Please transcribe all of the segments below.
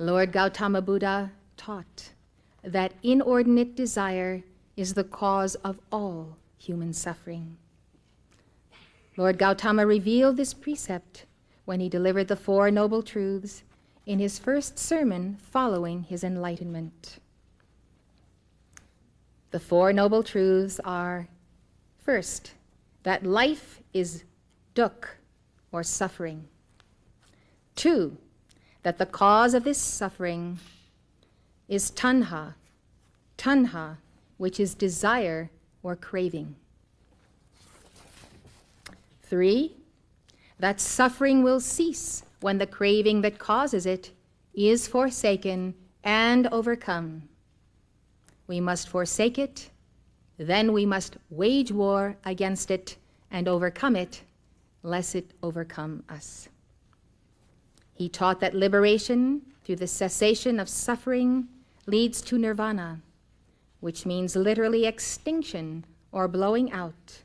Lord Gautama Buddha taught that inordinate desire is the cause of all human suffering. Lord Gautama revealed this precept when he delivered the Four Noble Truths in his first sermon following his enlightenment. The Four Noble Truths are, first, that life is dukkha, or suffering. 2, that the cause of this suffering is tanha, which is desire or craving. 3, that suffering will cease when the craving that causes it is forsaken and overcome. We must forsake it, then we must wage war against it and overcome it, lest it overcome us. He taught that liberation through the cessation of suffering leads to nirvana, which means literally extinction or blowing out,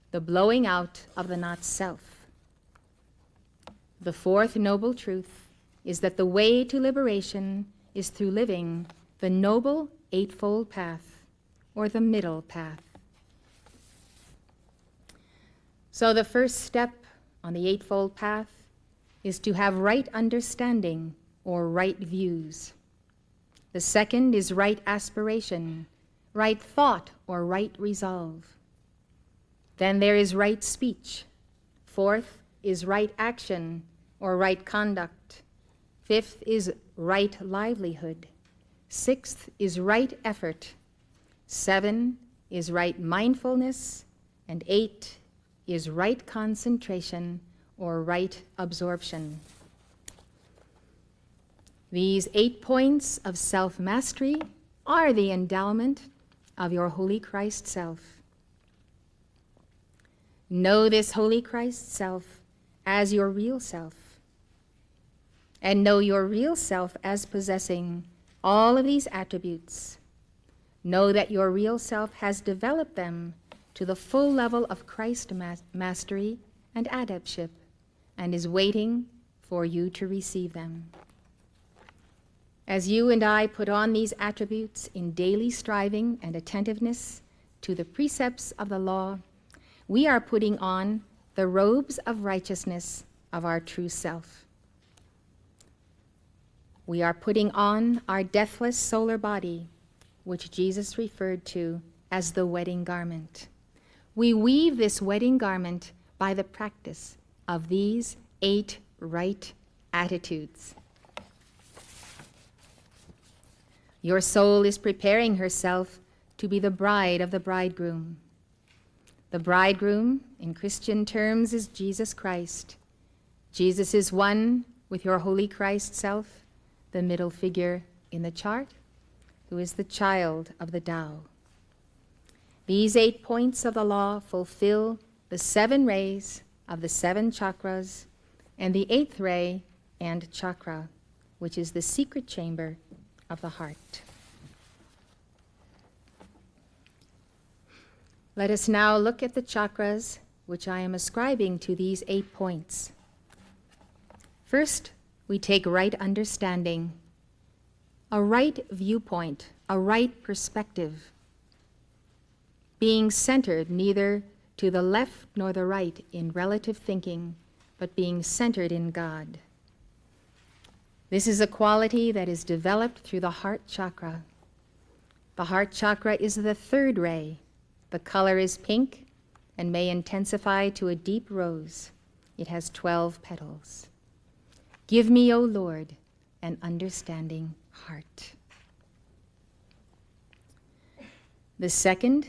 the blowing out of the not-self. The fourth noble truth is that the way to liberation is through living the noble eightfold path, or the middle path. So the first step on the eightfold path is to have right understanding or right views. The second is right aspiration, right thought or right resolve. Then there is right speech. Fourth is right action or right conduct. Fifth is right livelihood. Sixth is right effort. 7 is right mindfulness. And 8 is right concentration or right absorption. These 8 points of self-mastery are the endowment of your Holy Christ self. Know this Holy Christ self as your real self, and know your real self as possessing all of these attributes. Know that your real self has developed them to the full level of Christ mastery and adeptship, and is waiting for you to receive them. As you and I put on these attributes in daily striving and attentiveness to the precepts of the law, we are putting on the robes of righteousness of our true self. We are putting on our deathless solar body, which Jesus referred to as the wedding garment. We weave this wedding garment by the practice of these 8 right attitudes. Your soul is preparing herself to be the bride of the bridegroom. The bridegroom, in Christian terms, is Jesus Christ. Jesus is one with your Holy Christ self, the middle figure in the chart, who is the child of the Tao. These 8 points of the law fulfill the 7 rays of the 7 chakras and the 8th ray and chakra, which is the secret chamber of the heart. Let us now look at the chakras which I am ascribing to these 8 points. First, we take right understanding, a right viewpoint, a right perspective, being centered neither to the left nor the right in relative thinking, but being centered in God. This is a quality that is developed through the heart chakra. The heart chakra is the 3rd ray. The color is pink and may intensify to a deep rose. It has 12 petals. Give me, O Lord, an understanding heart. The second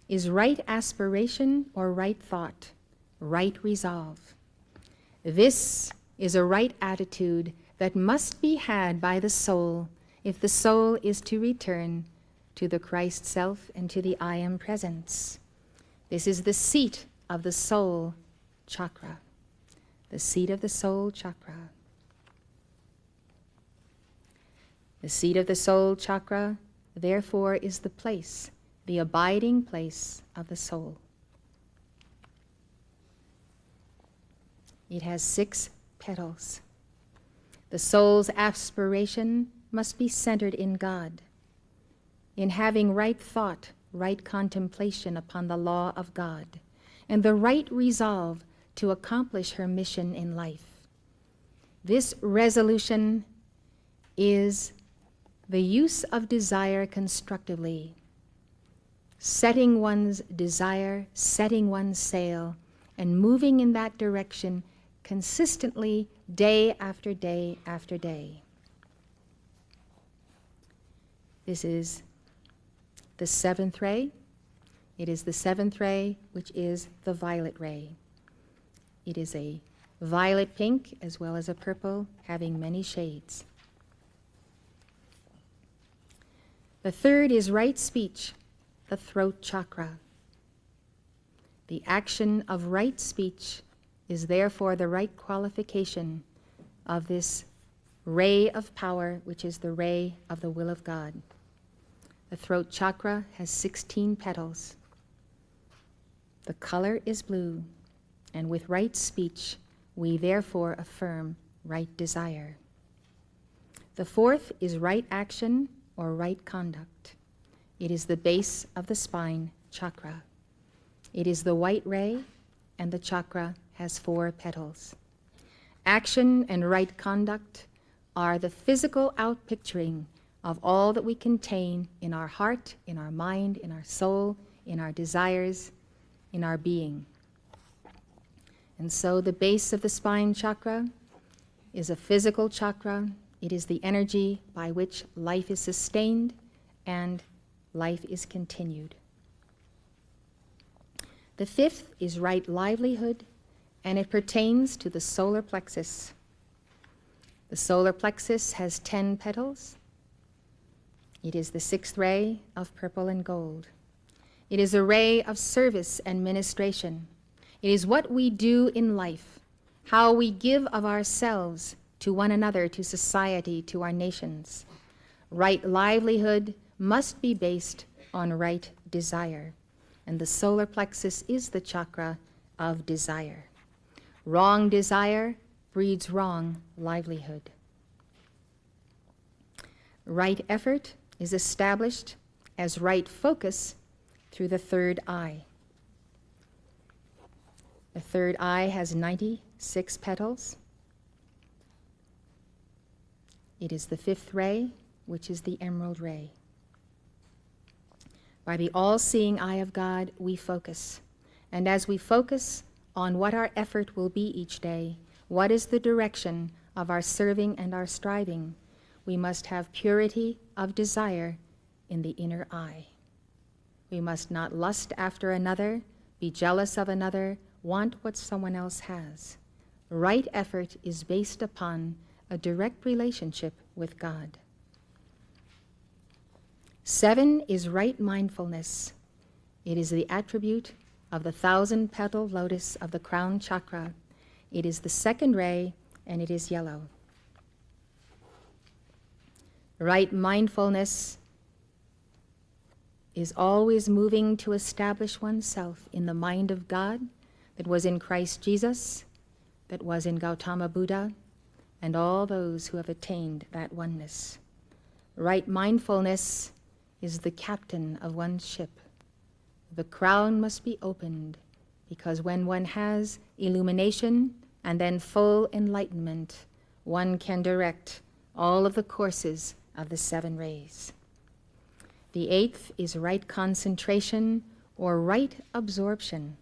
is right aspiration or right thought, right resolve. This is a right attitude that must be had by the soul if the soul is to return to the Christ self and to the I am presence. This is the seat of the soul chakra, the seat of the soul chakra. The seat of the soul chakra, therefore, is the place, the abiding place of the soul. It has 6 petals. The soul's aspiration must be centered in God, in having right thought, right contemplation upon the law of God, and the right resolve to accomplish her mission in life. This resolution is the use of desire constructively, setting one's desire, setting one's sail, and moving in that direction consistently day after day after day. This is the seventh ray. It is the seventh ray, which is the violet ray. It is a violet pink as well as a purple, having many shades. The third is right speech, the throat chakra. The action of right speech is therefore the right qualification of this ray of power, which is the ray of the will of God. The throat chakra has 16 petals. The color is blue, and with right speech, we therefore affirm right desire. The fourth is right action or right conduct. It is the base of the spine chakra. It is the white ray, and the chakra has 4 petals. Action and right conduct are the physical outpicturing of all that we contain in our heart, in our mind, in our soul, in our desires, in our being. And so the base of the spine chakra is a physical chakra. It is the energy by which life is sustained and life is continued. The fifth is right livelihood, and it pertains to the solar plexus. The solar plexus has 10 petals. It is the 6th ray of purple and gold. It is a ray of service and ministration. It is what we do in life, how we give of ourselves to one another, to society, to our nations. Right livelihood must be based on right desire, and the solar plexus is the chakra of desire. Wrong desire breeds wrong livelihood. Right effort is established as right focus through the third eye. The third eye has 96 petals. It is the 5th ray, which is the emerald ray. By the all-seeing eye of God, we focus. And as we focus on what our effort will be each day, what is the direction of our serving and our striving, we must have purity of desire in the inner eye. We must not lust after another, be jealous of another, want what someone else has. Right effort is based upon a direct relationship with God. 7 is right mindfulness. It is the attribute of the 1,000-petal lotus of the crown chakra. It is the 2nd ray, and it is yellow. Right mindfulness is always moving to establish oneself in the mind of God that was in Christ Jesus, that was in Gautama Buddha, and all those who have attained that oneness. Right mindfulness is the captain of one's ship. The crown must be opened, because when one has illumination and then full enlightenment, one can direct all of the courses of the 7 rays. The 8th is right concentration or right absorption.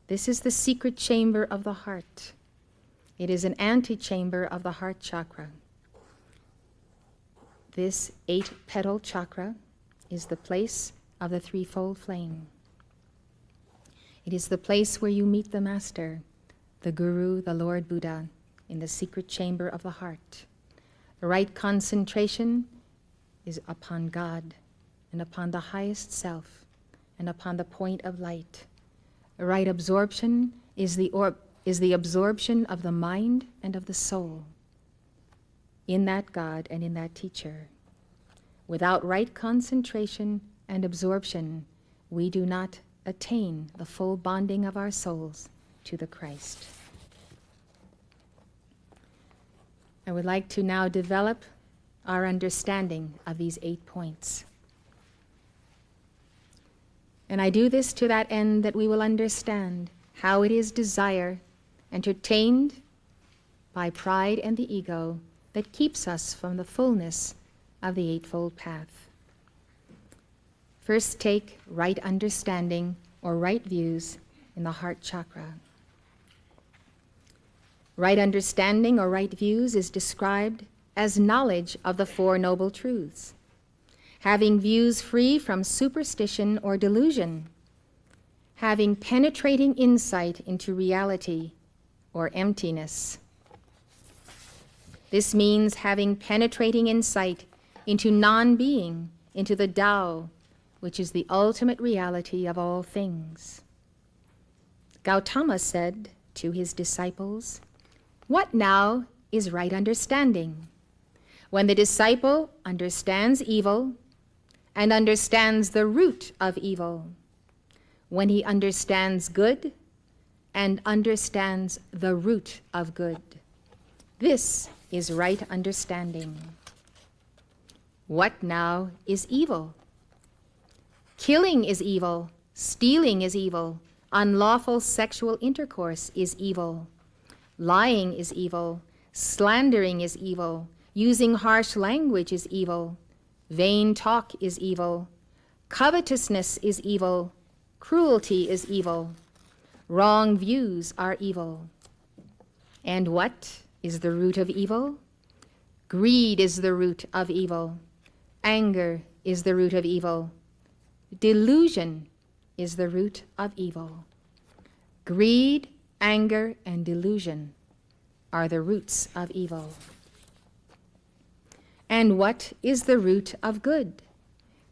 This is the secret chamber of the heart. It is an antechamber of the heart chakra. This 8-petal chakra is the place of the threefold flame. It is the place where you meet the Master, the Guru, the Lord Buddha, in the secret chamber of the heart. The right concentration is upon God and upon the highest self and upon the point of light. The right absorption is the absorption of the mind and of the soul in that God and in that teacher. Without right concentration and absorption, we do not attain the full bonding of our souls to the Christ. I would like to now develop our understanding of these 8 points. And I do this to that end that we will understand how it is desire, entertained by pride and the ego, that keeps us from the fullness of the Eightfold Path. First, take right understanding or right views in the heart chakra. Right understanding or right views is described as knowledge of the Four Noble Truths, having views free from superstition or delusion, having penetrating insight into reality or emptiness. This means having penetrating insight into non-being, into the Tao, which is the ultimate reality of all things. Gautama said to his disciples, "What now is right understanding?" When the disciple understands evil and understands the root of evil, when he understands good and understands the root of good, this is right understanding. What now is evil? Killing is evil, stealing is evil, unlawful sexual intercourse is evil, lying is evil, slandering is evil, using harsh language is evil, vain talk is evil, covetousness is evil, cruelty is evil, wrong views are evil. And what is the root of evil? Greed is the root of evil. Anger is the root of evil. Delusion is the root of evil. Greed, anger, and delusion are the roots of evil. And what is the root of good?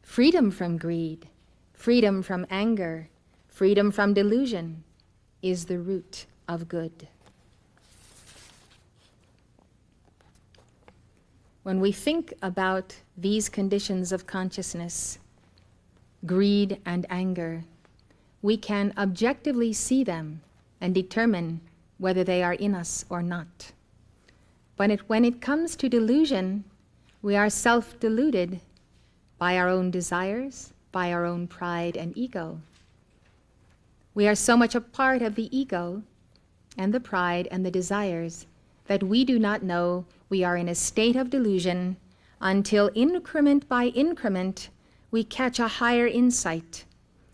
Freedom from greed, freedom from anger, freedom from delusion is the root of good. When we think about these conditions of consciousness, greed and anger, we can objectively see them and determine whether they are in us or not. But when it comes to delusion, we are self-deluded by our own desires, by our own pride and ego. We are so much a part of the ego and the pride and the desires that we do not know we are in a state of delusion until increment by increment we catch a higher insight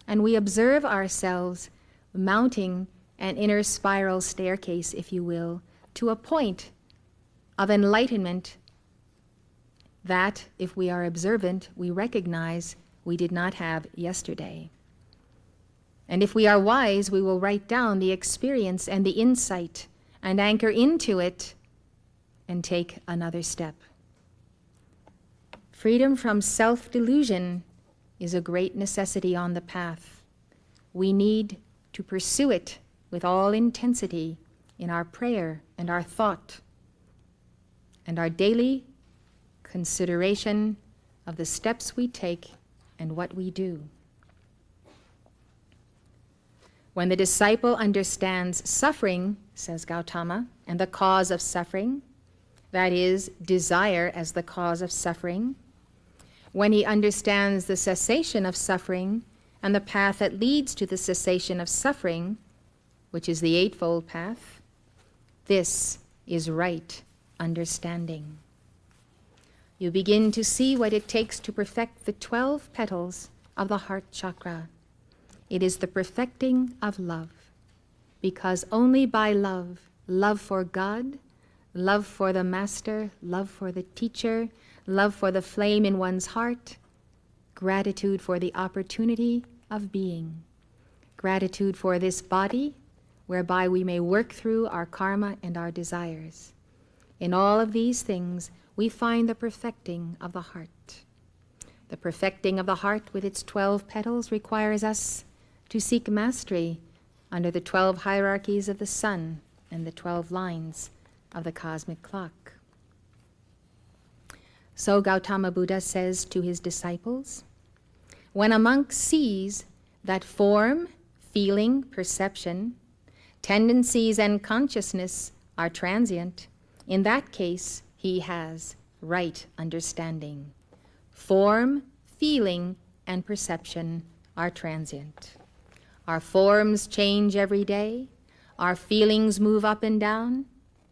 and we observe ourselves mounting an inner spiral staircase, if you will, to a point of enlightenment that, if we are observant, we recognize we did not have yesterday. And if we are wise, we will write down the experience and the insight and anchor into it and take another step. Freedom from self-delusion is a great necessity on the path. We need to pursue it with all intensity in our prayer and our thought and our daily consideration of the steps we take and what we do. When the disciple understands suffering, says Gautama, and the cause of suffering, that is, desire as the cause of suffering, when he understands the cessation of suffering and the path that leads to the cessation of suffering, which is the Eightfold Path, this is right understanding. You begin to see what it takes to perfect the 12 petals of the heart chakra. It is the perfecting of love, because only by love, love for God, love for the master, love for the teacher, love for the flame in one's heart, gratitude for the opportunity of being, gratitude for this body, whereby we may work through our karma and our desires. In all of these things, we find the perfecting of the heart. The perfecting of the heart with its 12 petals requires us to seek mastery under the 12 hierarchies of the sun and the 12 lines of the cosmic clock. So Gautama Buddha says to his disciples, when a monk sees that form, feeling, perception, tendencies, and consciousness are transient, in that case, he has right understanding. Form, feeling, and perception are transient. Our forms change every day, our feelings move up and down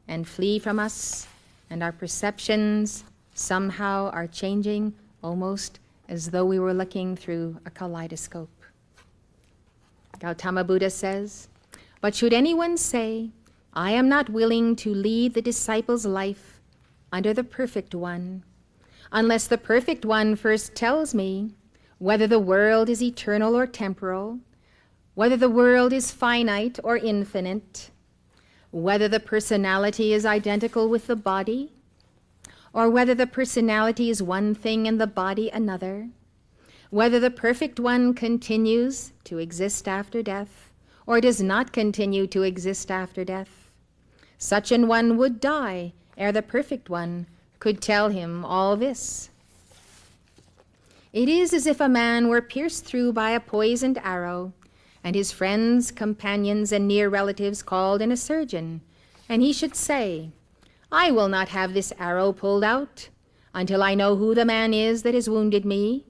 and flee from us, and our perceptions somehow are changing almost as though we were looking through a kaleidoscope. Gautama Buddha says, "But should anyone say, 'I am not willing to lead the disciple's life under the perfect one, unless the perfect one first tells me whether the world is eternal or temporal, whether the world is finite or infinite, whether the personality is identical with the body, or whether the personality is one thing and the body another, whether the perfect one continues to exist after death, or does not continue to exist after death, such an one would die ere the perfect one could tell him all this. It is as if a man were pierced through by a poisoned arrow, and his friends, companions, and near relatives called in a surgeon, and he should say, 'I will not have this arrow pulled out until I know who the man is that has wounded me,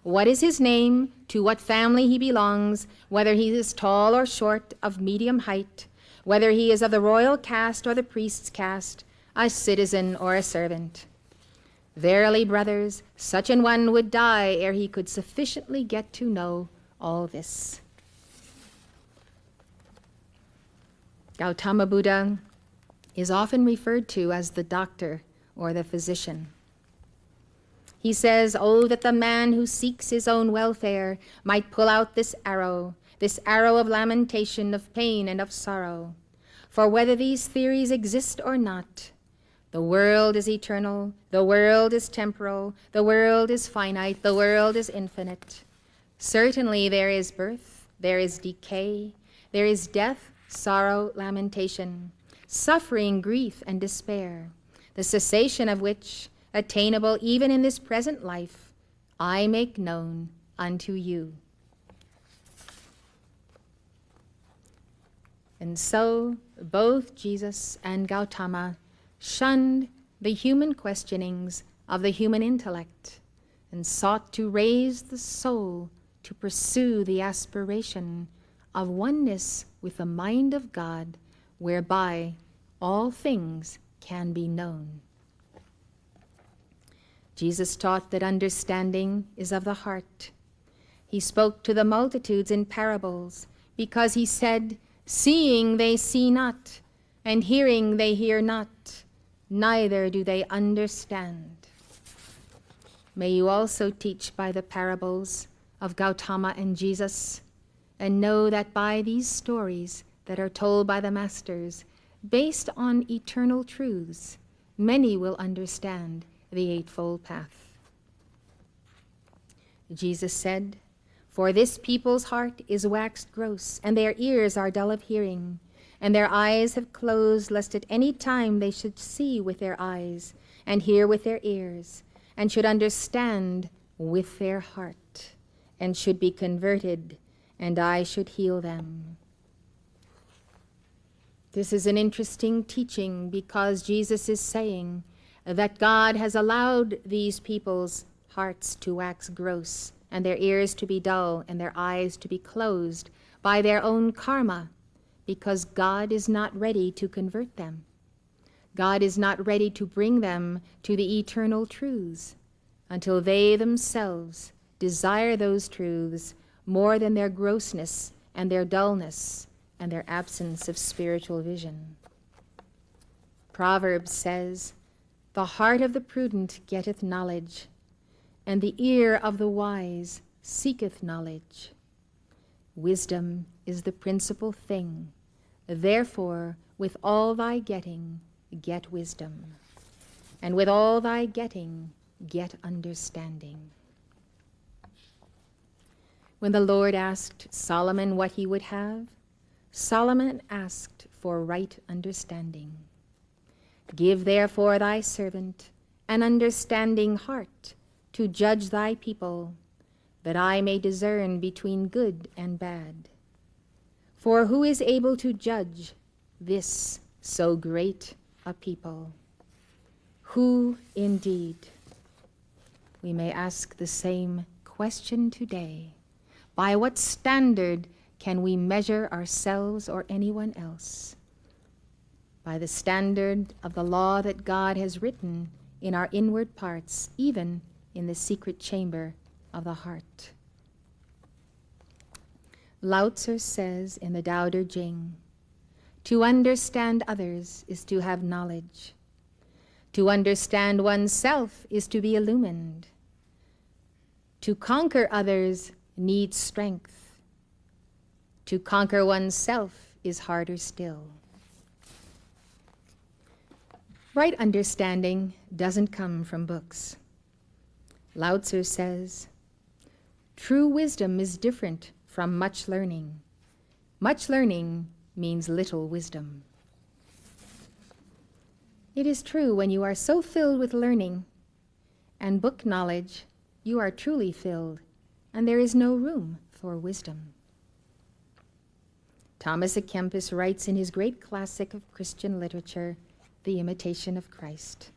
what is his name, to what family he belongs, whether he is tall or short, of medium height, whether he is of the royal caste or the priest's caste, a citizen or a servant.' Verily, brothers, such an one would die ere he could sufficiently get to know all this." Gautama Buddha is often referred to as the doctor or the physician. He says, "Oh, that the man who seeks his own welfare might pull out this arrow of lamentation, of pain, and of sorrow. For whether these theories exist or not, the world is eternal, the world is temporal, the world is finite, the world is infinite. Certainly there is birth, there is decay, there is death, sorrow, lamentation, suffering, grief, and despair, the cessation of which, attainable even in this present life, I make known unto you." And so both Jesus and Gautama shunned the human questionings of the human intellect and sought to raise the soul to pursue the aspiration of oneness with the mind of God, whereby all things can be known. Jesus taught that understanding is of the heart. He spoke to the multitudes in parables because he said, "Seeing they see not, and hearing they hear not, neither do they understand." May you also teach by the parables of Gautama and Jesus, and know that by these stories that are told by the masters, based on eternal truths, many will understand the Eightfold Path. Jesus said, "For this people's heart is waxed gross, and their ears are dull of hearing, and their eyes have closed, lest at any time they should see with their eyes, and hear with their ears, and should understand with their heart, and should be converted, and I should heal them." This is an interesting teaching because Jesus is saying that God has allowed these people's hearts to wax gross, and their ears to be dull, and their eyes to be closed by their own karma, because God is not ready to convert them. God is not ready to bring them to the eternal truths until they themselves desire those truths more than their grossness and their dullness and their absence of spiritual vision. Proverbs says, "The heart of the prudent getteth knowledge, and the ear of the wise seeketh knowledge. Wisdom is the principal thing. Therefore, with all thy getting, get wisdom. And with all thy getting, get understanding." When the Lord asked Solomon what he would have, Solomon asked for right understanding. "Give therefore thy servant an understanding heart to judge thy people, that I may discern between good and bad. For who is able to judge this so great a people? Who indeed? We may ask the same question today. By what standard can we measure ourselves or anyone else? By the standard of the law that God has written in our inward parts, even in the secret chamber of the heart. Lao Tzu says in the Tao Te Ching, to understand others is to have knowledge. To understand oneself is to be illumined. To conquer others needs strength. To conquer oneself is harder still. Right understanding doesn't come from books. Lao Tzu says, true wisdom is different from much learning. Much learning means little wisdom. It is true, when you are so filled with learning and book knowledge, you are truly filled, and there is no room for wisdom. Thomas à Kempis writes in his great classic of Christian literature, The Imitation of Christ,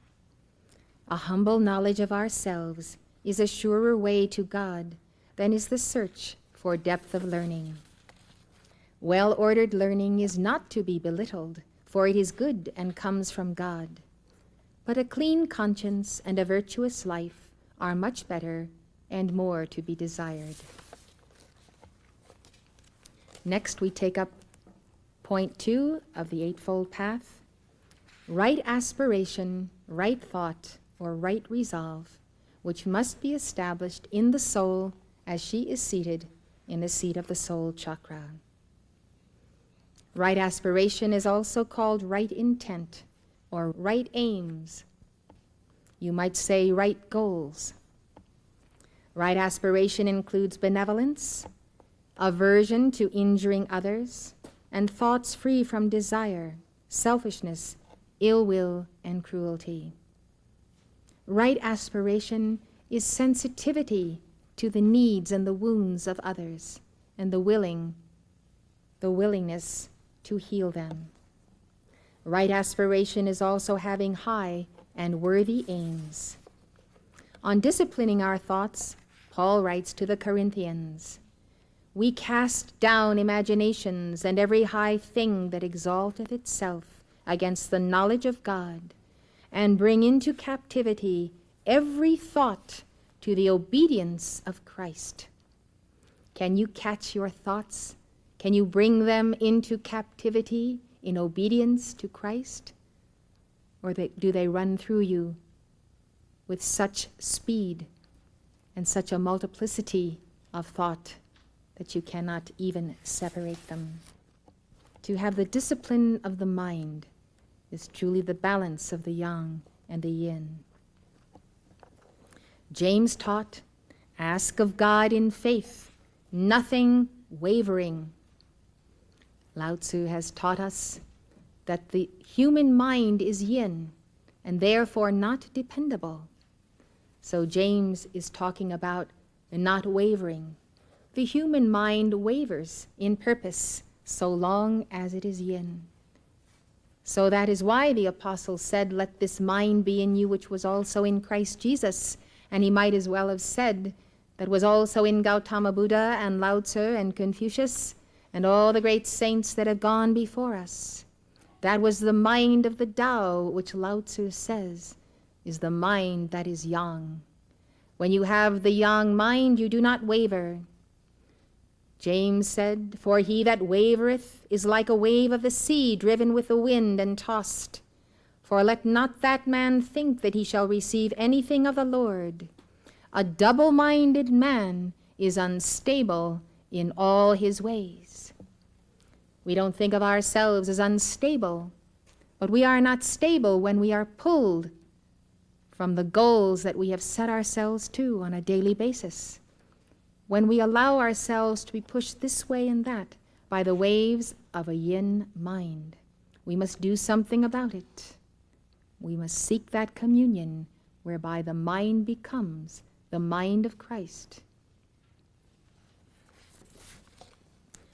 a humble knowledge of ourselves is a surer way to God than is the search for depth of learning. Well-ordered learning is not to be belittled, for it is good and comes from God. But a clean conscience and a virtuous life are much better and more to be desired. Next, we take up point 2 of the Eightfold Path. Right aspiration, right thought, or right resolve, which must be established in the soul as she is seated in the seat of the soul chakra. Right aspiration is also called right intent or right aims. You might say right goals. Right aspiration includes benevolence, aversion to injuring others, and thoughts free from desire, selfishness, ill will, and cruelty. Right aspiration is sensitivity to the needs and the wounds of others, and the willingness to heal them. Right aspiration is also having high and worthy aims. On disciplining our thoughts, Paul writes to the Corinthians, we cast down imaginations and every high thing that exalteth itself against the knowledge of God, and bring into captivity every thought to the obedience of Christ. Can you catch your thoughts? Can you bring them into captivity in obedience to Christ? Or do they run through you with such speed and such a multiplicity of thought that you cannot even separate them? To have the discipline of the mind is truly the balance of the yang and the yin. James taught, ask of God in faith, nothing wavering. Lao Tzu has taught us that the human mind is yin and therefore not dependable. So James is talking about not wavering. The human mind wavers in purpose so long as it is yin. So that is why the apostle said, let this mind be in you which was also in Christ Jesus. And he might as well have said, that was also in Gautama Buddha and Lao Tzu and Confucius and all the great saints that have gone before us. That was the mind of the Tao, which Lao Tzu says is the mind that is yang. When you have the yang mind, you do not waver. James said, for he that wavereth is like a wave of the sea driven with the wind and tossed. For let not that man think that he shall receive anything of the Lord. A double-minded man is unstable in all his ways. We don't think of ourselves as unstable, but we are not stable when we are pulled from the goals that we have set ourselves to on a daily basis. When we allow ourselves to be pushed this way and that by the waves of a yin mind, we must do something about it. We must seek that communion whereby the mind becomes the mind of Christ.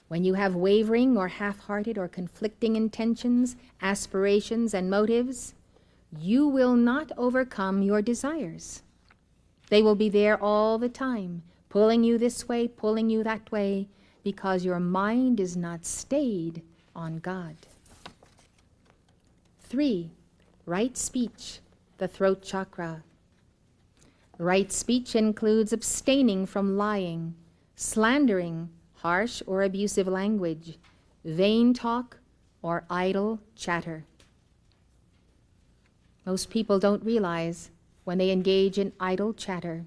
When you have wavering or half-hearted or conflicting intentions, aspirations, and motives, you will not overcome your desires. They will be there all the time, pulling you this way, pulling you that way, because your mind is not stayed on God. 3. Right speech, the throat chakra. Right speech includes abstaining from lying, slandering, harsh or abusive language, vain talk, or idle chatter. Most people don't realize when they engage in idle chatter.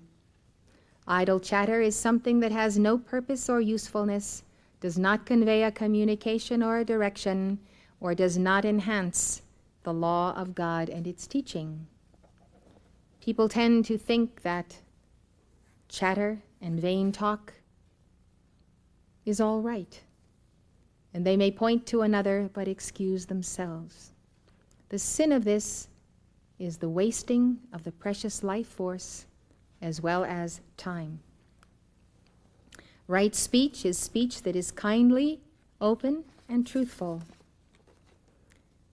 Idle chatter is something that has no purpose or usefulness, does not convey a communication or a direction, or does not enhance the law of God and its teaching. People tend to think that chatter and vain talk is all right, and they may point to another but excuse themselves. The sin of this is the wasting of the precious life force as well as time. Right speech is speech that is kindly, open, and truthful.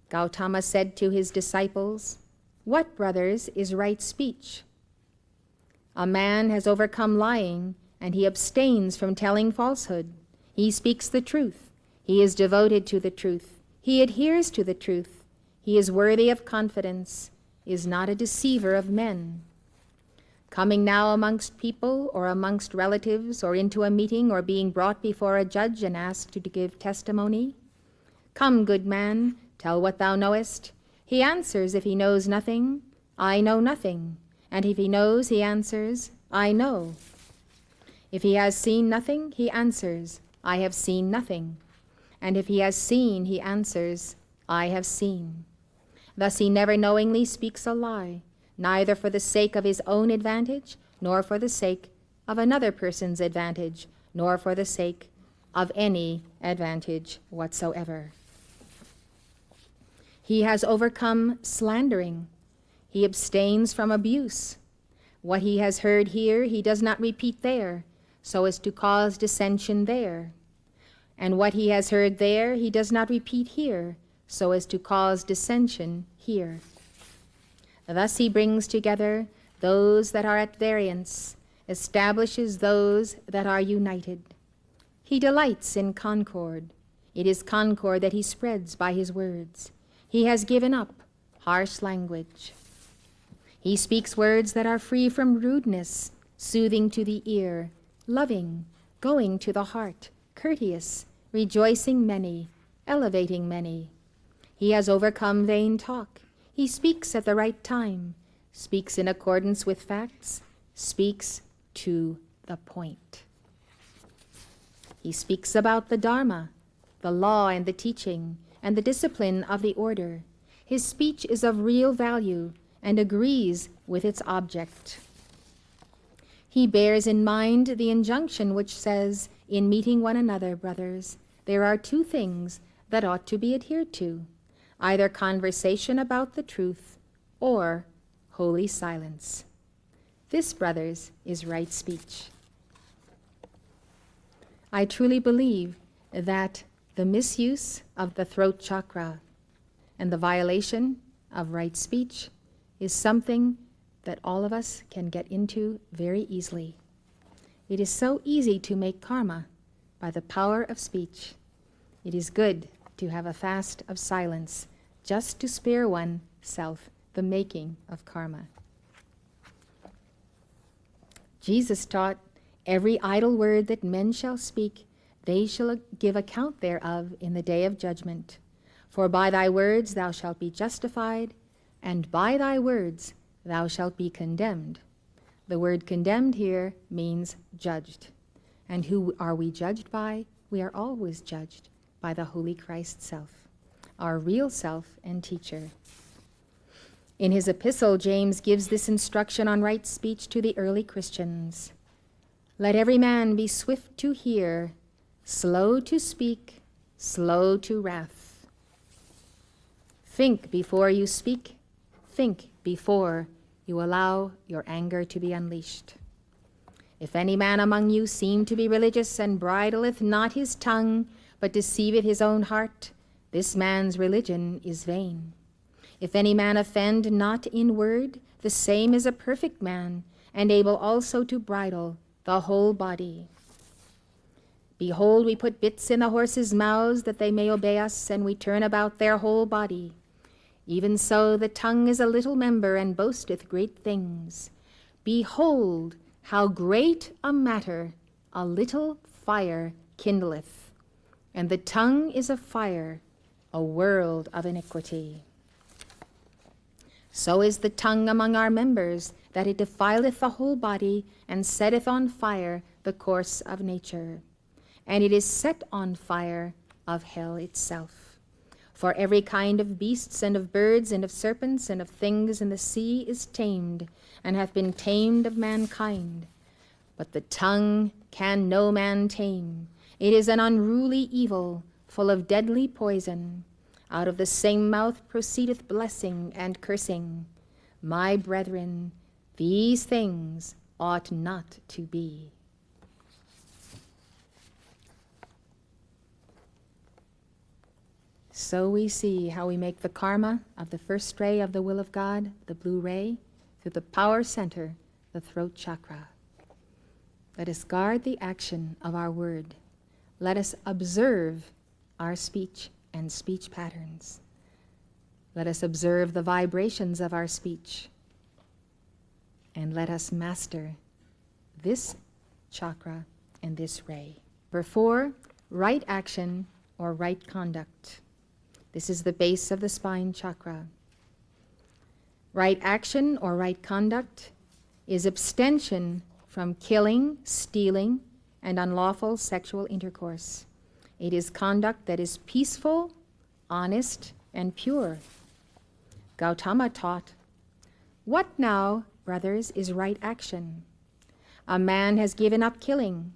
Gautama said to his disciples, "What, brothers, is right speech? A man has overcome lying, and he abstains from telling falsehood. He speaks the truth. He is devoted to the truth. He adheres to the truth. He is worthy of confidence, is not a deceiver of men. Coming now amongst people or amongst relatives or into a meeting or being brought before a judge and asked to give testimony. Come, good man, tell what thou knowest. He answers if he knows nothing, I know nothing. And if he knows, he answers, I know. If he has seen nothing, he answers, I have seen nothing. And if he has seen, he answers, I have seen. Thus he never knowingly speaks a lie, neither for the sake of his own advantage, nor for the sake of another person's advantage, nor for the sake of any advantage whatsoever. He has overcome slandering. He abstains from abuse. What he has heard here, he does not repeat there, so as to cause dissension there. And what he has heard there, he does not repeat here, so as to cause dissension here. Thus he brings together those that are at variance, establishes those that are united. He delights in concord. It is concord that he spreads by his words. He has given up harsh language. He speaks words that are free from rudeness, soothing to the ear, loving, going to the heart, courteous, rejoicing many, elevating many. He has overcome vain talk. He speaks at the right time, speaks in accordance with facts, speaks to the point. He speaks about the Dharma, the law and the teaching, and the discipline of the order. His speech is of real value and agrees with its object. He bears in mind the injunction which says, in meeting one another, brothers, there are two things that ought to be adhered to, either conversation about the truth or holy silence. This, brothers, is right speech. I truly believe that the misuse of the throat chakra and the violation of right speech is something that all of us can get into very easily. It is so easy to make karma by the power of speech. It is good to have a fast of silence just to spare oneself the making of karma. Jesus taught, every idle word that men shall speak, they shall give account thereof in the day of judgment. For by thy words thou shalt be justified, and by thy words thou shalt be condemned. The word condemned here means judged. And who are we judged by? We are always judged by the Holy Christ self, our real self and teacher. In his epistle, James gives this instruction on right speech to the early Christians. Let every man be swift to hear, slow to speak, slow to wrath. Think before you speak. Think before you allow your anger to be unleashed. If any man among you seem to be religious and bridleth not his tongue, but deceiveth his own heart, this man's religion is vain. If any man offend not in word, the same is a perfect man, and able also to bridle the whole body. Behold, we put bits in the horses' mouths that they may obey us, and we turn about their whole body. Even so the tongue is a little member, and boasteth great things. Behold, how great a matter a little fire kindleth, and the tongue is a fire, a world of iniquity. So is the tongue among our members, that it defileth the whole body, and setteth on fire the course of nature. And it is set on fire of hell itself. For every kind of beasts, and of birds, and of serpents, and of things in the sea is tamed, and hath been tamed of mankind. But the tongue can no man tame. It is an unruly evil, full of deadly poison. Out of the same mouth proceedeth blessing and cursing. My brethren, these things ought not to be. So we see how we make the karma of the first ray of the will of God, the blue ray, through the power center, the throat chakra. Let us guard the action of our word. Let us observe our speech and speech patterns. Let us observe the vibrations of our speech. And let us master this chakra and this ray. Number 4, right action or right conduct. This is the base of the spine chakra. Right action or right conduct is abstention from killing, stealing, and unlawful sexual intercourse. It is conduct that is peaceful, honest, and pure. Gautama taught, "What now, brothers, is right action? A man has given up killing.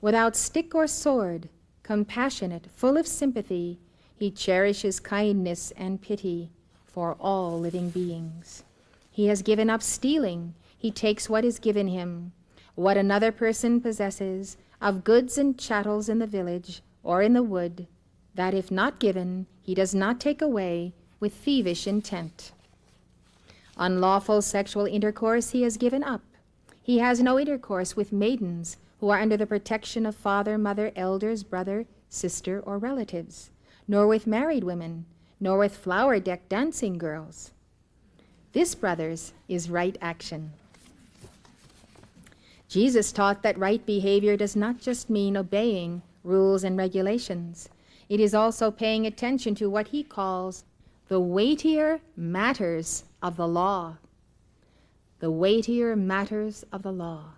Without stick or sword, compassionate, full of sympathy, he cherishes kindness and pity for all living beings. He has given up stealing. He takes what is given him, what another person possesses, of goods and chattels in the village or in the wood, that if not given, he does not take away with thievish intent. Unlawful sexual intercourse he has given up. He has no intercourse with maidens who are under the protection of father, mother, elders, brother, sister, or relatives, nor with married women, nor with flower-decked dancing girls. This, brothers, is right action." Jesus taught that right behavior does not just mean obeying rules and regulations. It is also paying attention to what he calls the weightier matters of the law. The weightier matters of the law.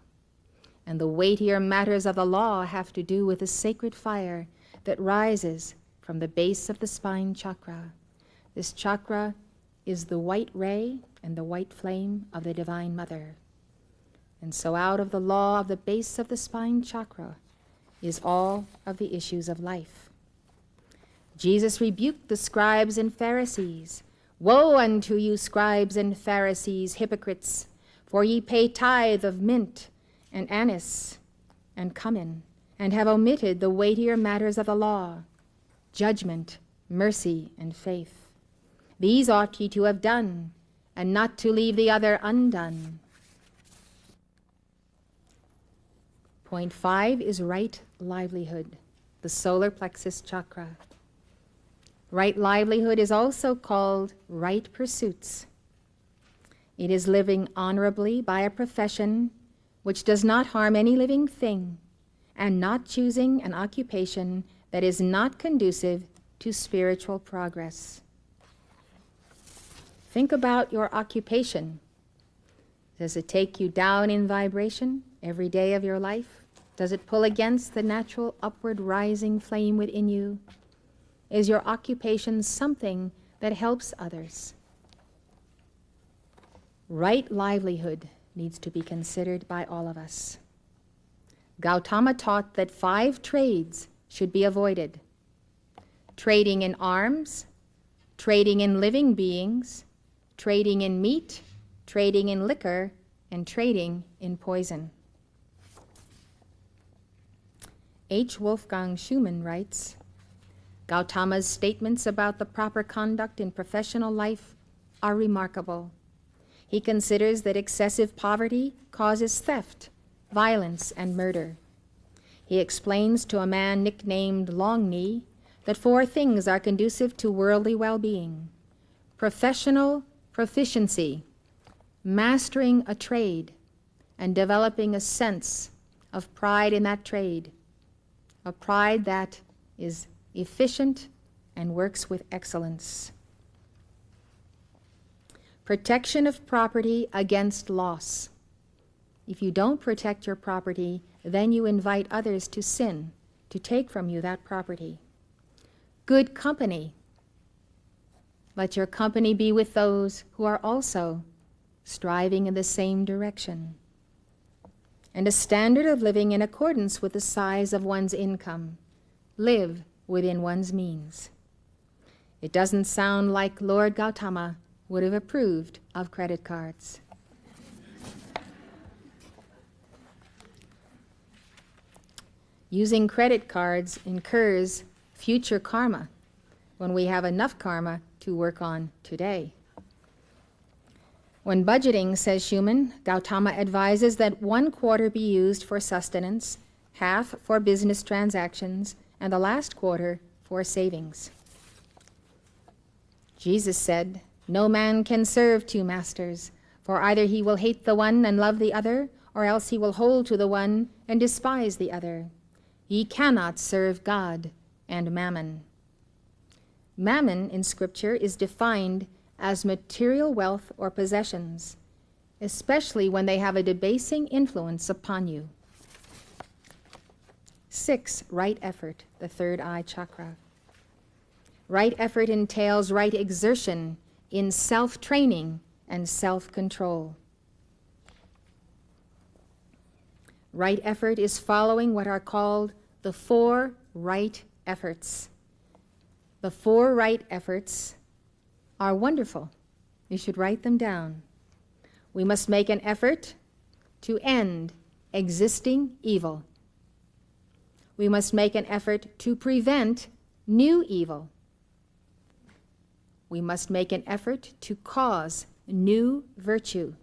And the weightier matters of the law have to do with the sacred fire that rises from the base of the spine chakra. This chakra is the white ray and the white flame of the Divine Mother. And so out of the law of the base of the spine chakra is all of the issues of life. Jesus rebuked the scribes and Pharisees. "Woe unto you, scribes and Pharisees, hypocrites, for ye pay tithe of mint and anise and cumin, and have omitted the weightier matters of the law, judgment, mercy, and faith. These ought ye to have done, and not to leave the other undone." Point 5 is right livelihood, the solar plexus chakra. Right livelihood is also called right pursuits. It is living honorably by a profession which does not harm any living thing, and not choosing an occupation that is not conducive to spiritual progress. Think about your occupation. Does it take you down in vibration every day of your life? Does it pull against the natural upward rising flame within you? Is your occupation something that helps others? Right livelihood needs to be considered by all of us. Gautama taught that 5 trades should be avoided: trading in arms, trading in living beings, trading in meat, trading in liquor, and trading in poison. H. Wolfgang Schumann writes, "Gautama's statements about the proper conduct in professional life are remarkable. He considers that excessive poverty causes theft, violence, and murder. He explains to a man nicknamed Long Knee that 4 things are conducive to worldly well-being: professional proficiency, mastering a trade, and developing a sense of pride in that trade, a pride that is efficient and works with excellence. Protection of property against loss. If you don't protect your property, then you invite others to sin, to take from you that property. Good company. Let your company be with those who are also striving in the same direction. And a standard of living in accordance with the size of one's income. Live within one's means. It doesn't sound like Lord Gautama would have approved of credit cards. Using credit cards incurs future karma when we have enough karma to work on today. When budgeting, says Schumann, Gautama advises that 1/4 be used for sustenance, half for business transactions, and the last quarter for savings. Jesus said, "No man can serve 2 masters, for either he will hate the one and love the other, or else he will hold to the one and despise the other. Ye cannot serve God and mammon." Mammon in Scripture is defined as material wealth or possessions, especially when they have a debasing influence upon you. 6, right effort, the 3rd eye chakra. Right effort entails right exertion in self-training and self-control. Right effort is following what are called the 4 right efforts. The 4 right efforts are wonderful. You should write them down. We must make an effort to end existing evil. We must make an effort to prevent new evil. We must make an effort to cause new virtue.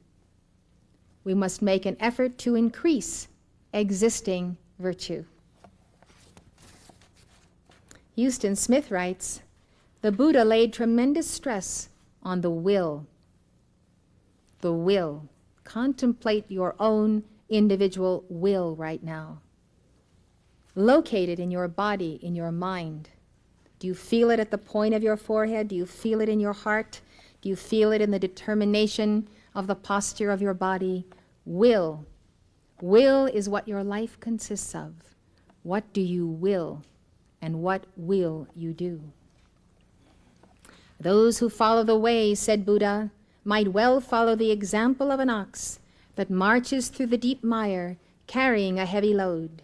We must make an effort to increase existing virtue. Houston Smith writes, "The Buddha laid tremendous stress on the will." The will. Contemplate your own individual will right now. Locate it in your body, in your mind. Do you feel it at the point of your forehead? Do you feel it in your heart? Do you feel it in the determination of the posture of your body? Will. Will is what your life consists of. What do you will, and what will you do? Those who follow the way, said Buddha, might well follow the example of an ox that marches through the deep mire, carrying a heavy load.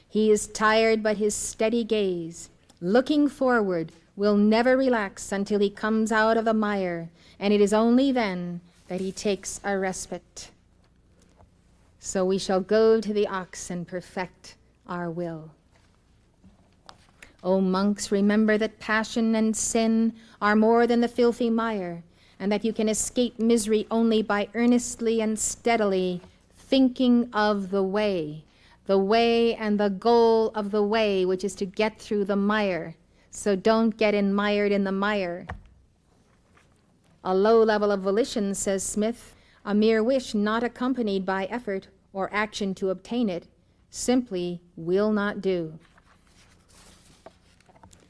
He is tired, but his steady gaze, looking forward, will never relax until he comes out of the mire, and it is only then that he takes a respite. So we shall go to the ox and perfect our will. O monks, remember that passion and sin are more than the filthy mire, and that you can escape misery only by earnestly and steadily thinking of the way and the goal of the way, which is to get through the mire. So don't get mired in the mire. A low level of volition, says Smith, a mere wish not accompanied by effort or action to obtain it, simply will not do.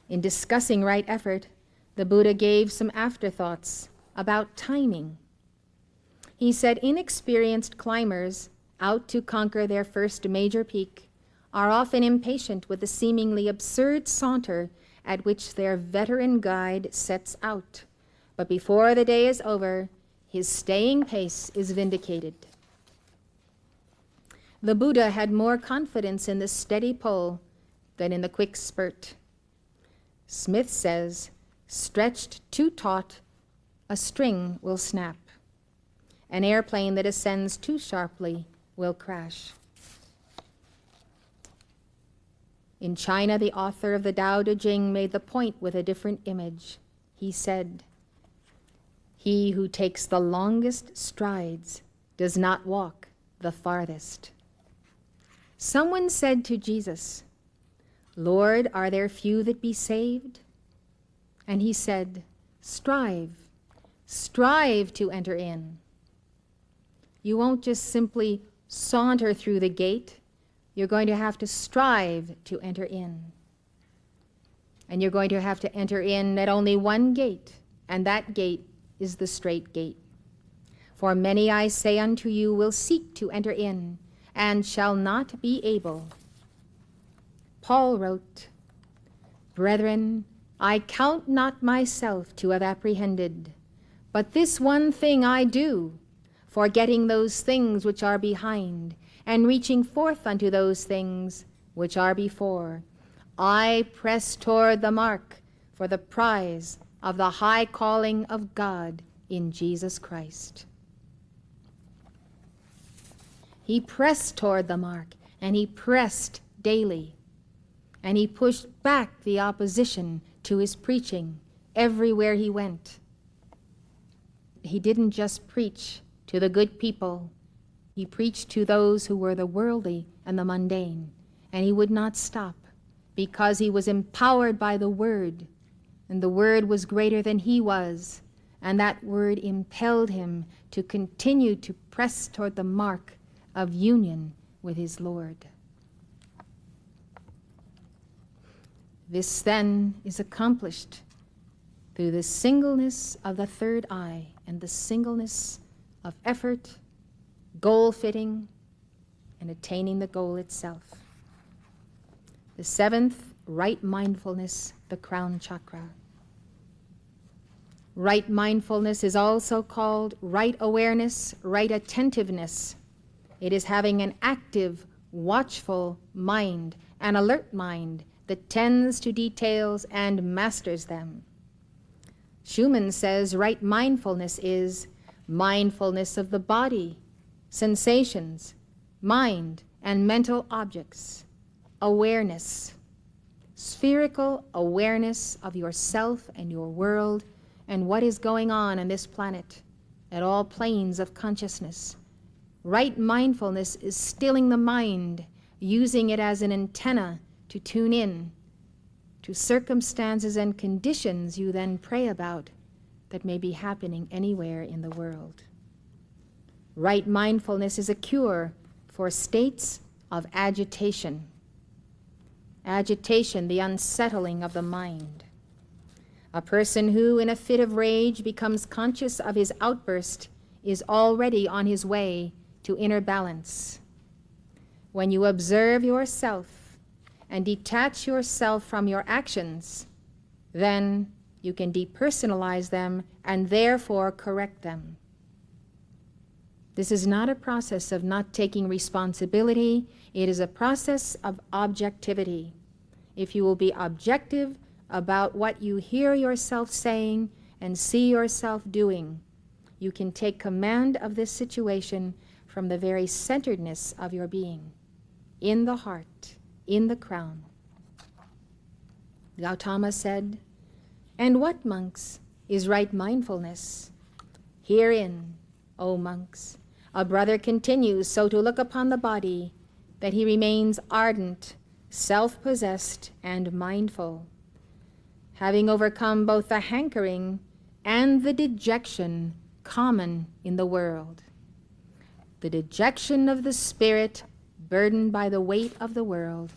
In discussing right effort, the Buddha gave some afterthoughts about timing. He said inexperienced climbers out to conquer their first major peak are often impatient with the seemingly absurd saunter at which their veteran guide sets out. But before the day is over, his staying pace is vindicated. The Buddha had more confidence in the steady pull than in the quick spurt. Smith says, stretched too taut, a string will snap. An airplane that ascends too sharply will crash. In China, the author of the Tao Te Ching made the point with a different image. He said, He who takes the longest strides does not walk the farthest. Someone said to Jesus, "Lord, are there few that be saved?" And he said, strive to enter in. You won't just simply saunter through the gate. You're going to have to strive to enter in. And you're going to have to enter in at only one gate, and that gate is the straight gate. For many, I say unto you, will seek to enter in, and shall not be able. Paul wrote, "Brethren, I count not myself to have apprehended, but this one thing I do, forgetting those things which are behind, and reaching forth unto those things which are before, I press toward the mark for the prize of the high calling of God in Jesus Christ." He pressed toward the mark, and he pressed daily, and he pushed back the opposition to his preaching everywhere he went. He didn't just preach to the good people. He preached to those who were the worldly and the mundane, and he would not stop because he was empowered by the Word, and the Word was greater than he was, and that Word impelled him to continue to press toward the mark of union with his Lord. This then is accomplished through the singleness of the third eye and the singleness of effort, goal fitting, and attaining the goal itself. The seventh, right mindfulness, the crown chakra. Right mindfulness is also called right awareness, right attentiveness. It is having an active, watchful mind, an alert mind that tends to details and masters them. Schumann says right mindfulness is mindfulness of the body, sensations, mind, and mental objects, awareness, spherical awareness of yourself and your world and what is going on this planet at all planes of consciousness. Right mindfulness is stilling the mind, using it as an antenna to tune in to circumstances and conditions you then pray about that may be happening anywhere in the world. Right mindfulness is a cure for states of agitation. Agitation, the unsettling of the mind. A person who, in a fit of rage, becomes conscious of his outburst is already on his way to inner balance. When you observe yourself and detach yourself from your actions, then you can depersonalize them and therefore correct them. This is not a process of not taking responsibility. It is a process of objectivity. If you will be objective about what you hear yourself saying and see yourself doing, you can take command of this situation from the very centeredness of your being, in the heart, in the crown. Gautama said, "And what, monks, is right mindfulness? Herein, O monks, a brother continues so to look upon the body that he remains ardent, self-possessed, and mindful, having overcome both the hankering and the dejection common in the world. The dejection of the spirit burdened by the weight of the world,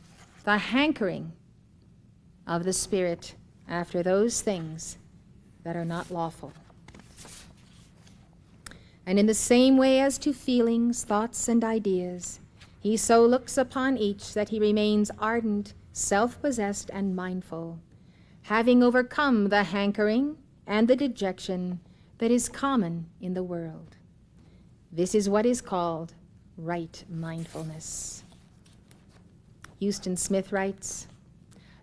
the hankering of the spirit after those things that are not lawful. And in the same way as to feelings, thoughts, and ideas, he so looks upon each that he remains ardent, self-possessed, and mindful, having overcome the hankering and the dejection that is common in the world. This is what is called right mindfulness." Houston Smith writes,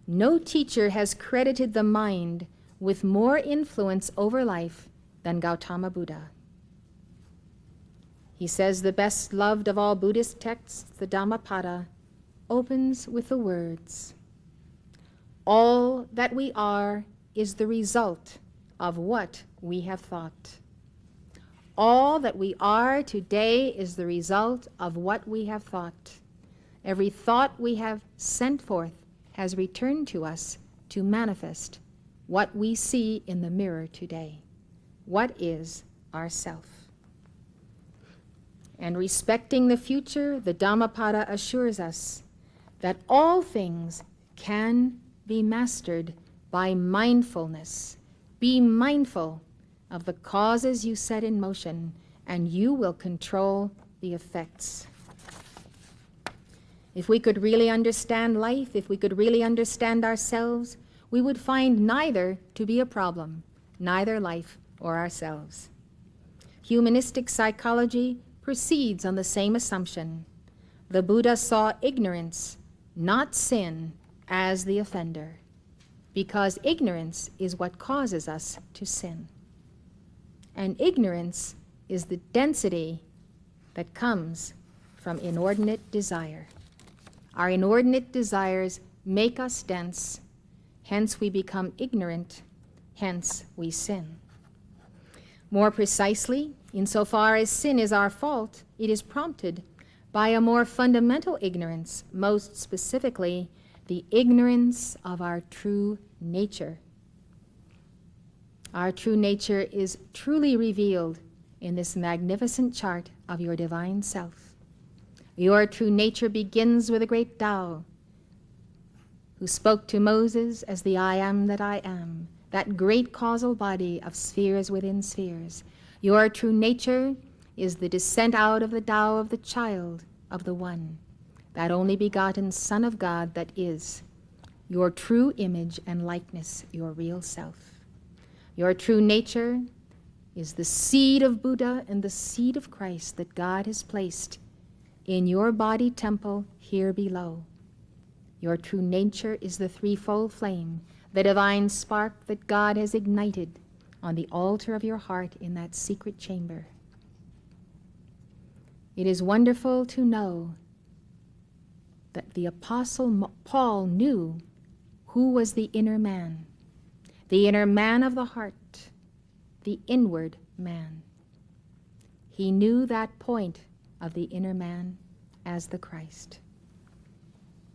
"No teacher has credited the mind with more influence over life than Gautama Buddha." He says the best loved of all Buddhist texts, the Dhammapada, opens with the words, "All that we are is the result of what we have thought." All that we are today is the result of what we have thought. Every thought we have sent forth has returned to us to manifest what we see in the mirror today. What is ourself? And respecting the future, the Dhammapada assures us that all things can be mastered by mindfulness. Be mindful of the causes you set in motion, and you will control the effects. If we could really understand life, if we could really understand ourselves, we would find neither to be a problem, neither life or ourselves. Humanistic psychology proceeds on the same assumption. The Buddha saw ignorance, not sin, as the offender, because ignorance is what causes us to sin. And ignorance is the density that comes from inordinate desire. Our inordinate desires make us dense, hence we become ignorant, hence we sin. More precisely, insofar as sin is our fault, it is prompted by a more fundamental ignorance, most specifically, the ignorance of our true nature. Our true nature is truly revealed in this magnificent chart of your divine self. Your true nature begins with the great Tao, who spoke to Moses as the I am that I am, that great causal body of spheres within spheres. Your true nature is the descent out of the Tao of the child of the One, that only begotten Son of God that is, your true image and likeness, your real self. Your true nature is the seed of Buddha and the seed of Christ that God has placed in your body temple here below. Your true nature is the threefold flame, the divine spark that God has ignited on the altar of your heart in that secret chamber. It is wonderful to know that the Apostle Paul knew who was the inner man of the heart, the inward man. He knew that point of the inner man as the Christ.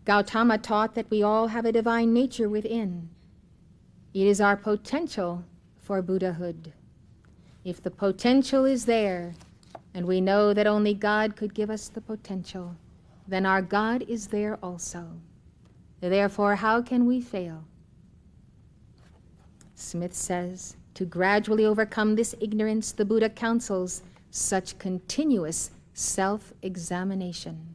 Gautama taught that we all have a divine nature within. It is our potential for Buddhahood. If the potential is there, and we know that only God could give us the potential, then our God is there also. Therefore, how can we fail? Smith says, to gradually overcome this ignorance, the Buddha counsels such continuous self-examination.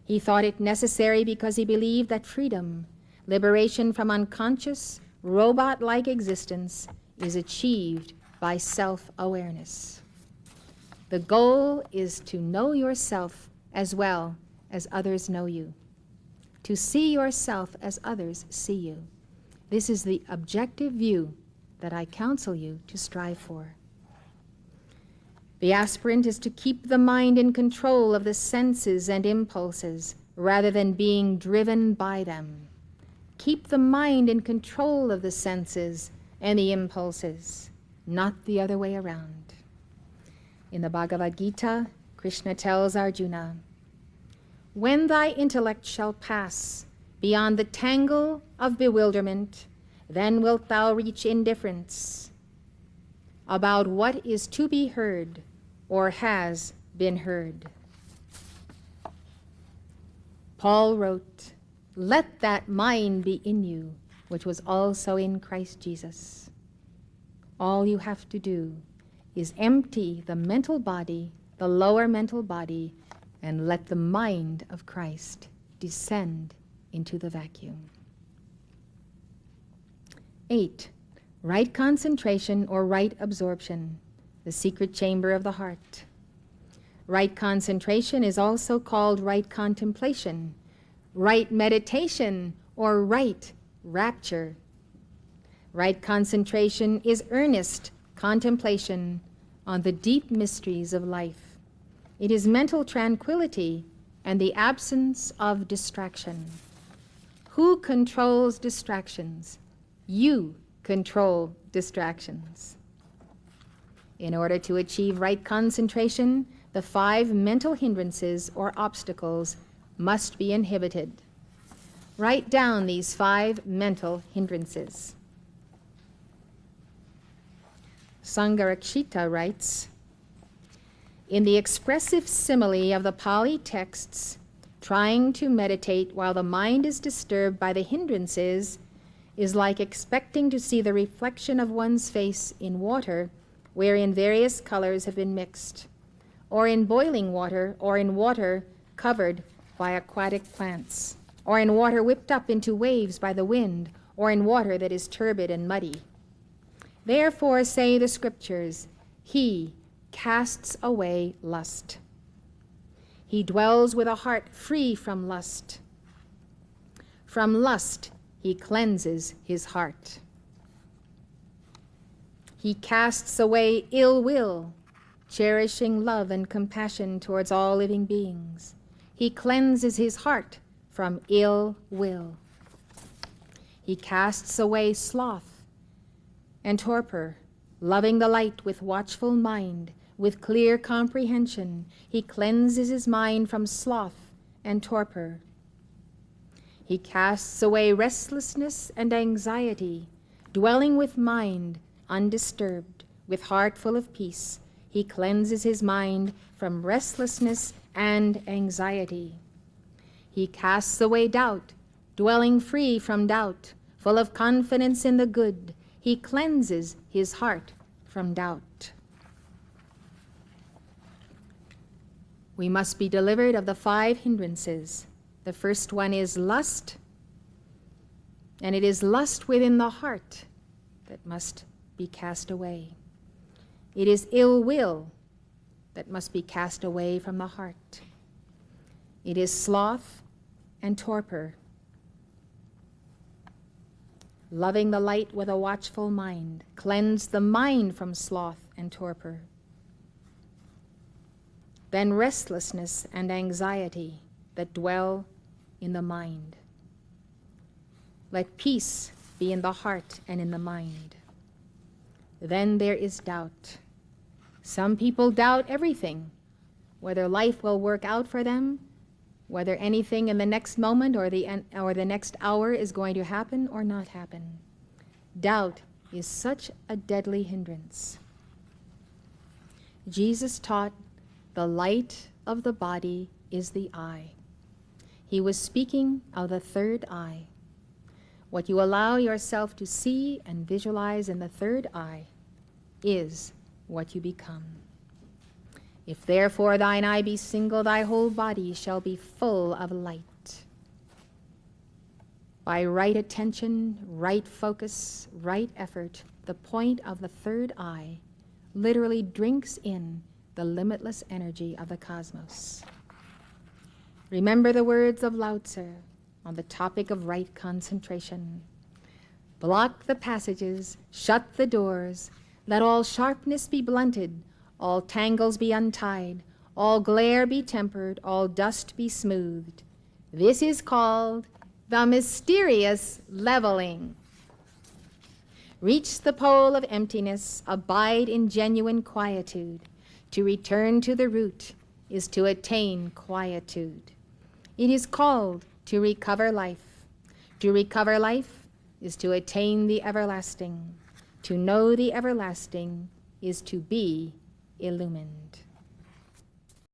He thought it necessary because he believed that freedom, liberation from unconscious, robot-like existence, is achieved by self-awareness. The goal is to know yourself as well as others know you, to see yourself as others see you. This is the objective view that I counsel you to strive for. The aspirant is to keep the mind in control of the senses and impulses rather than being driven by them. Keep the mind in control of the senses and the impulses, not the other way around. In the Bhagavad Gita, Krishna tells Arjuna, when thy intellect shall pass beyond the tangle of bewilderment, then wilt thou reach indifference about what is to be heard or has been heard. Paul wrote, let that mind be in you, which was also in Christ Jesus. All you have to do is empty the mental body, the lower mental body, and let the mind of Christ descend into the vacuum. 8. Right concentration or right absorption, the secret chamber of the heart. Right concentration is also called right contemplation, right meditation, or right rapture. Right concentration is earnest contemplation on the deep mysteries of life. It is mental tranquility and the absence of distraction. Who controls distractions? You control distractions. In order to achieve right concentration, the 5 mental hindrances or obstacles must be inhibited. Write down these 5 mental hindrances. Sangarakshita writes, in the expressive simile of the Pali texts, trying to meditate while the mind is disturbed by the hindrances is like expecting to see the reflection of one's face in water wherein various colors have been mixed, or in boiling water, or in water covered by aquatic plants, or in water whipped up into waves by the wind, or in water that is turbid and muddy. Therefore say the scriptures, he casts away lust. He dwells with a heart free from lust. From lust he cleanses his heart. He casts away ill will, cherishing love and compassion towards all living beings. He cleanses his heart from ill will. He casts away sloth and torpor, loving the light with watchful mind, with clear comprehension. He cleanses his mind from sloth and torpor. He casts away restlessness and anxiety, dwelling with mind undisturbed, with heart full of peace. He cleanses his mind from restlessness and anxiety. He casts away doubt, dwelling free from doubt, full of confidence in the good. He cleanses his heart from doubt. We must be delivered of the 5 hindrances. The first one is lust, and it is lust within the heart that must be cast away. It is ill will that must be cast away from the heart. It is sloth and torpor, loving the light with a watchful mind. Cleanse the mind from sloth and torpor. Then restlessness and anxiety that dwell in the mind. Let peace be in the heart and in the mind. Then there is doubt. Some people doubt everything, whether life will work out for them, whether anything in the next moment or the next hour is going to happen or not happen. Doubt is such a deadly hindrance. Jesus taught the light of the body is the eye. He was speaking of the third eye. What you allow yourself to see and visualize in the third eye is what you become. If therefore thine eye be single, thy whole body shall be full of light. By right attention, right focus, right effort, the point of the third eye literally drinks in the limitless energy of the cosmos. Remember the words of Lao Tzu on the topic of right concentration. Block the passages, shut the doors, let all sharpness be blunted, all tangles be untied, all glare be tempered, all dust be smoothed. This is called the mysterious leveling. Reach the pole of emptiness, abide in genuine quietude. To return to the root is to attain quietude. It is called to recover life. To recover life is to attain the everlasting. To know the everlasting is to be illumined.